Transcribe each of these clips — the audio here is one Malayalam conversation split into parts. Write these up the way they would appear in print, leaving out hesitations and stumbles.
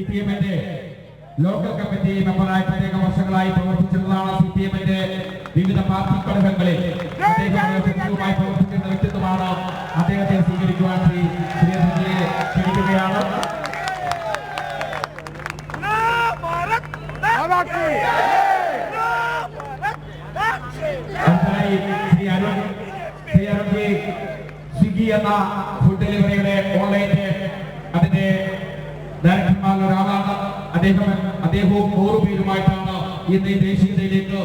CPM-ന്റെ ലോക്കൽ കമ്മിറ്റി മെമ്പറായി പ്രത്യേക വർഷങ്ങളായി പ്രവർത്തിച്ചിരുന്നതാണ്. CPM-ന്റെ വിവിധ പാർട്ടി ഘടകങ്ങളിൽ അദ്ദേഹവുമായി പ്രവർത്തിക്കുന്ന വ്യക്തിത്വമാണ്. അദ്ദേഹത്തെ സ്വീകരിക്കുവാൻ ശ്രീധരനെ ക്ഷണിക്കുകയാണ്. സ്വിഗ്ഗി എന്ന ഫുഡ് ഡെലിവറിയുടെ ഓൺലൈനിലെ അതിന്റെ ഡയറക്ടർമാരിൽ ഒരാളാണ്. അദ്ദേഹവും 100 പേരുമായിട്ടാണ് ഇന്ന് ദേശീയതയിലേക്ക്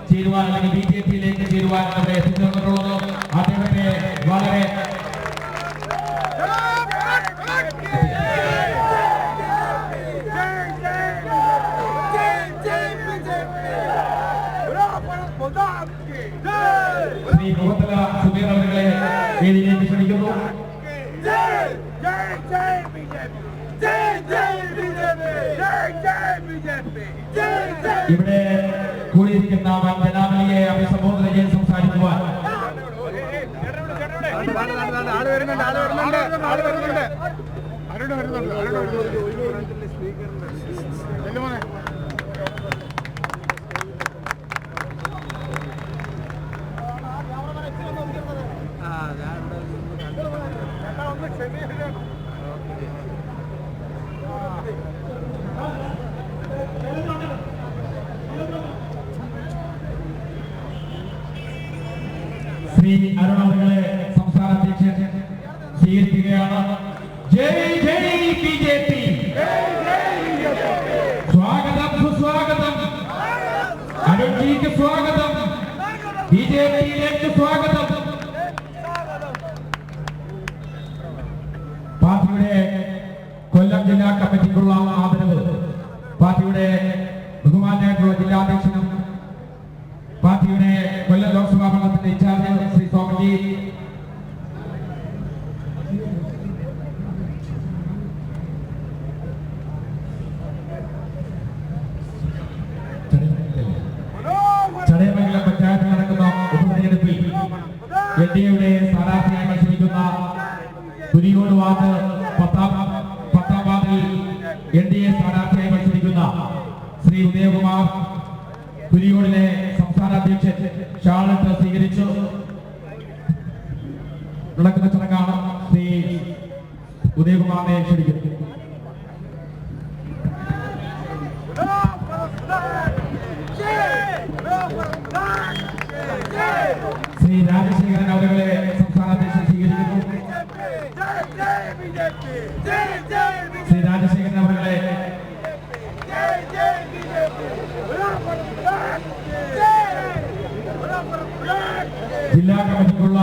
ചേരുവാൻ അല്ലെങ്കിൽ BJP-യിലേക്ക് ചേരുവാൻ അവിടെ എത്തിച്ചേർന്നിട്ടുള്ളത്. അദ്ദേഹത്തെ വളരെ സുബീർ അവരുടെ വേദിയിലേക്ക് ക്ഷണിക്കുന്നു. ഇവിടെ കൂടിയിരിക്കുന്ന ജനാവലിയെ അഭിസംബോധന ചെയ്ത് സംസാരിക്കുവാൻ ശ്രീ അരുണാചലെ സംസ്ഥാന അധ്യക്ഷൻ സ്വീകരിക്കുകയാണ്. ജയ് ജയ് BJP, സ്വാഗതം സുസ്വാഗതം. അരുൺജിക്ക് സ്വാഗതം, BJP-യിലേക്ക് സ്വാഗതം. പാർട്ടിയുടെ കൊല്ലം ജില്ലാ കമ്മിറ്റിക്കുള്ള ആദരവ് പാർട്ടിയുടെ ബഹുമാനായിട്ടുള്ള ജില്ലാധ്യക്ഷനും പാർട്ടിയുടെ കൊല്ലം ലോക്സഭാ മണ്ഡലത്തിന്റെ ഇൻചാർജ് ശ്രീ സോമജി, ചടയമംഗലം പഞ്ചായത്തിൽ നടക്കുന്ന ഉപതെരഞ്ഞെടുപ്പിൽ NDA-യുടെ സ്ഥാനാർത്ഥിയായി മത്സരിക്കുന്ന കുരിയോട് വാർഡ് 10ാം വാർഡിൽ NDA സ്ഥാനാർത്ഥിയായി മത്സരിക്കുന്ന ശ്രീ ഉദയകുമാർ കുരിയോടിനെ സംസ്ഥാന അധ്യക്ഷൻ ഷാളിട്ട് സ്വീകരിച്ചു. നടക്കുന്ന ചടങ്ങാണ്. ശ്രീ ഉദയകുമാറിനെ ക്ഷണിക്കുന്നു. ശ്രീ രാജശേഖരൻ അവരെ സംസ്ഥാന അധ്യക്ഷൻ സ്വീകരിക്കുന്നു. ശ്രീ രാജശേഖരൻ അവരുടെ ജില്ലാ കമ്മിറ്റിക്കുള്ള